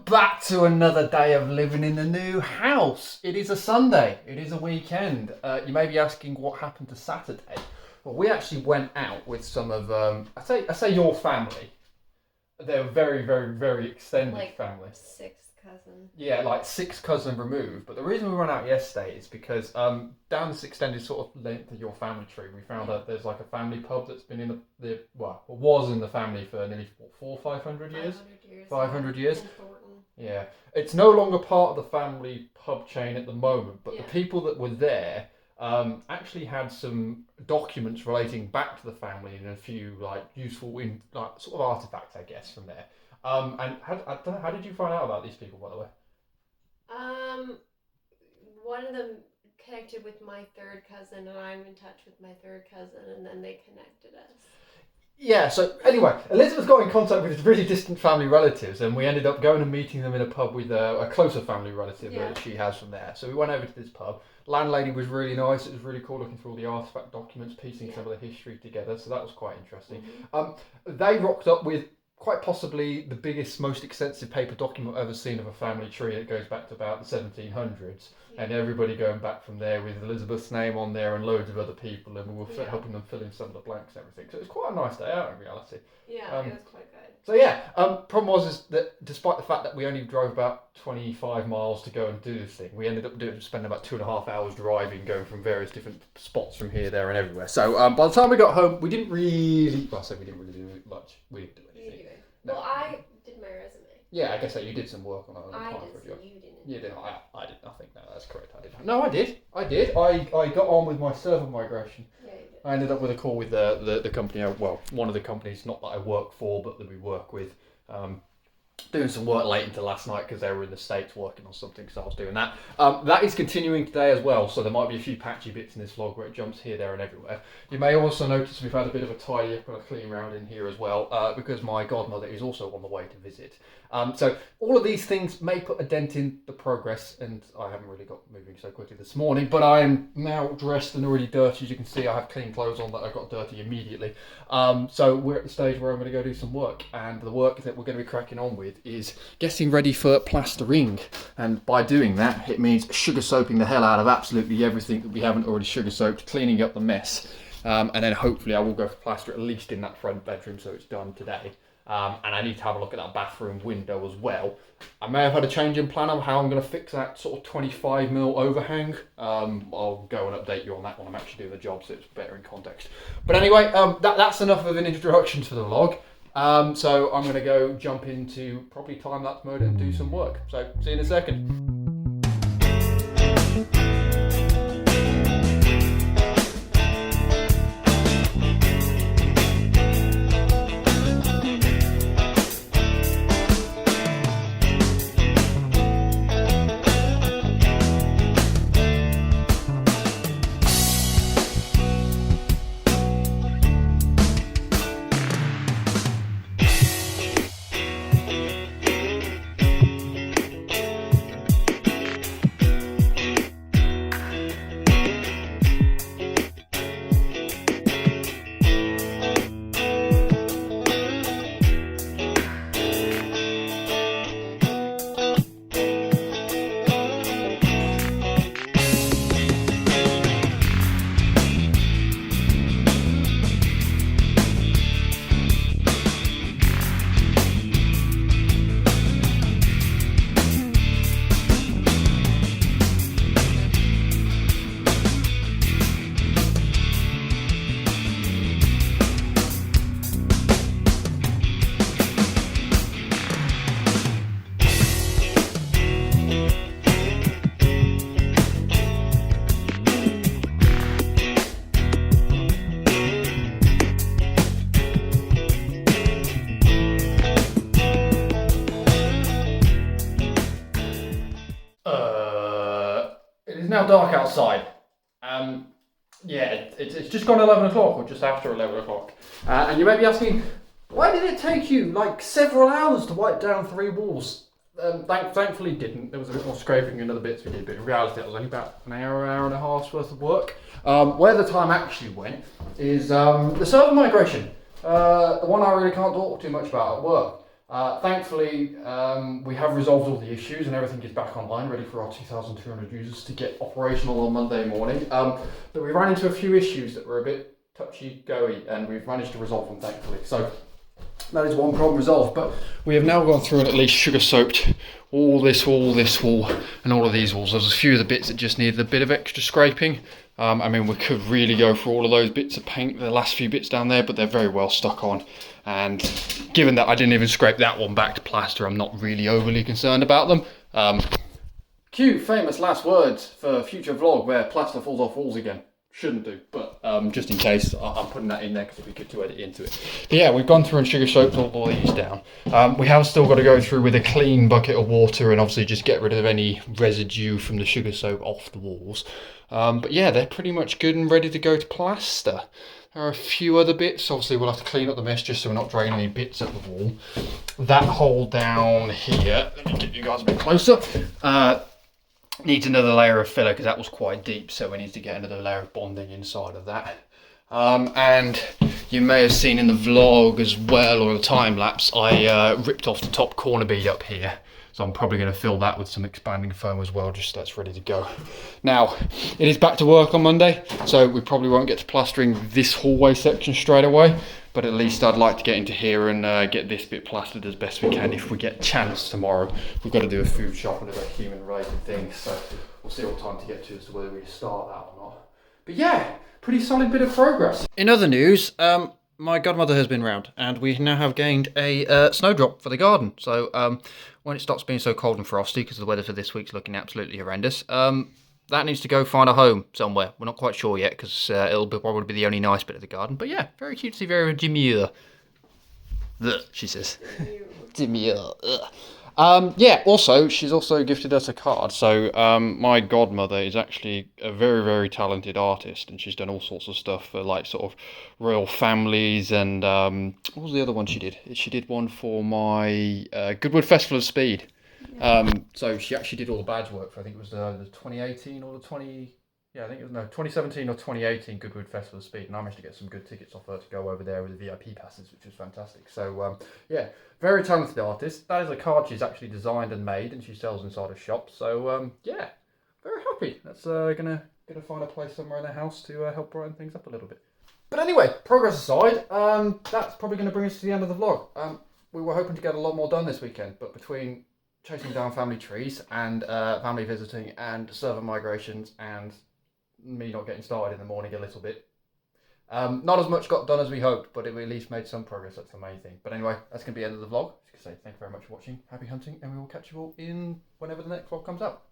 back to another day of living in the new house. It is a Sunday. It is a weekend. You may be asking what happened to Saturday. Well, we actually went out with some of, I say your family. They're very, very, very extended family. Sixth cousin. Yeah, like six cousin removed. But the reason we went out yesterday is because down this extended sort of length of your family tree, we found out there's like a family pub that's been in was in the family for nearly 400 or 500 years. 500 years. Yeah, it's no longer part of the family pub chain at the moment, but the people that were there actually had some documents relating back to the family and a few like useful sort of artifacts, I guess, from there. And I don't know, how did you find out about these people, by the way? One of them connected with my third cousin, and I'm in touch with my third cousin, and then they connected us. Yeah, so anyway, Elizabeth got in contact with really distant family relatives, and we ended up going and meeting them in a pub with a closer family relative that she has from there. So we went over to this pub. Landlady was really nice. It was really cool looking through all the artifact documents, piecing some of the history together. So that was quite interesting. They rocked up with quite possibly the biggest, most extensive paper document I've ever seen of a family tree. It goes back to about the 1700s. And everybody going back from there with Elizabeth's name on there and loads of other people, and we were helping them fill in some of the blanks and everything. So it was quite a nice day out in reality. Yeah, it was quite good. So yeah, problem was that despite the fact that we only drove about 25 miles to go and do this thing, we ended up spending about 2.5 hours driving, going from various different spots from here, there, and everywhere. So by the time we got home, we didn't really. Well, I say we didn't really do much. We didn't do anything. No. Well, I did my resume. Yeah, I guess that you did some work on it. I did. So you didn't. You did. I did nothing. No, that's correct. I did. No, I did. I got on with my server migration. Yeah, you did. I ended up with a call with the company. Well, one of the companies, not that I work for, but that we work with. Doing some work late into last night because they were in the States working on something, so I was doing that. That is continuing today as well, so there might be a few patchy bits in this vlog where it jumps here, there and everywhere. You may also notice we've had a bit of a tidy up and a clean round in here as well, because my godmother is also on the way to visit. So all of these things may put a dent in the progress, and I haven't really got moving so quickly this morning, but I am now dressed and already dirty. As you can see, I have clean clothes on that I got dirty immediately. So we're at the stage where I'm going to go do some work, and the work that we're going to be cracking on with is getting ready for plastering. And by doing that, it means sugar soaping the hell out of absolutely everything that we haven't already sugar soaked, cleaning up the mess. And then hopefully I will go for plaster at least in that front bedroom, so it's done today. And I need to have a look at that bathroom window as well. I may have had a change in plan of how I'm going to fix that sort of 25mm overhang. I'll go and update you on that when I'm actually doing the job, so it's better in context. But anyway, that's enough of an introduction to the vlog. So I'm going to go jump into probably time-lapse mode and do some work. So see you in a second. It's now dark outside. It's just gone 11 o'clock or just after 11 o'clock. And you may be asking, why did it take you like several hours to wipe down 3 walls? Thankfully it didn't. There was a bit more scraping and other bits we did, but in reality it was only about an hour and a half's worth of work. Where the time actually went is the server migration. The one I really can't talk too much about at work. Thankfully, we have resolved all the issues and everything is back online, ready for our 2,200 users to get operational on Monday morning. But we ran into a few issues that were a bit touchy-goey, and we've managed to resolve them, thankfully. So that is one problem resolved. But we have now gone through and at least sugar-soaked all this wall, and all of these walls. There's a few of the bits that just needed a bit of extra scraping. I mean, we could really go for all of those bits of paint, the last few bits down there, but they're very well stuck on. And given that I didn't even scrape that one back to plaster, I'm not really overly concerned about them. Cue famous last words for future vlog where plaster falls off walls again. Shouldn't do, but just in case, I'm putting that in there because it'd be good to edit into it. But yeah, we've gone through and sugar soaked all these down. We have still got to go through with a clean bucket of water and obviously just get rid of any residue from the sugar soak off the walls. But yeah, they're pretty much good and ready to go to plaster. There are a few other bits. Obviously, we'll have to clean up the mess just so we're not draining any bits at the wall. That hole down here, let me get you guys a bit closer. Needs another layer of filler because that was quite deep, so we need to get another layer of bonding inside of that. And you may have seen in the vlog as well, or the time lapse, I ripped off the top corner bead up here. So I'm probably going to fill that with some expanding foam as well, just so that's ready to go. Now, it is back to work on Monday, so we probably won't get to plastering this hallway section straight away, but at least I'd like to get into here and get this bit plastered as best we can if we get a chance tomorrow. We've got to do a food shop and a human related thing, so we'll see what time to get to as to whether we start that or not. But yeah, pretty solid bit of progress. In other news, my godmother has been round and we now have gained a snowdrop for the garden. So when it stops being so cold and frosty, because the weather for this week's looking absolutely horrendous, that needs to go find a home somewhere. We're not quite sure yet because it'll probably be the only nice bit of the garden. But yeah, very cutesy, very demure. Ugh, she says. Demure. Yeah, also, she's also gifted us a card. So my godmother is actually a very, very talented artist, and she's done all sorts of stuff for like sort of royal families and what was the other one she did? She did one for my Goodwood Festival of Speed. So she actually did all the badge work for, I think it was the 2018 or the 2017 or 2018 Goodwood Festival of Speed, and I managed to get some good tickets off her to go over there with the VIP passes, which was fantastic. So yeah, very talented artist. That is a card she's actually designed and made, and she sells inside a shop. So yeah, very happy. That's gonna find a place somewhere in the house to help brighten things up a little bit. But anyway, progress aside, that's probably going to bring us to the end of the vlog. We were hoping to get a lot more done this weekend, but between chasing down family trees and family visiting and server migrations and me not getting started in the morning a little bit, not as much got done as we hoped, but we at least made some progress. That's the main thing. But anyway, that's going to be the end of the vlog. Just going to say thank you very much for watching, happy hunting, and we will catch you all in whenever the next vlog comes out.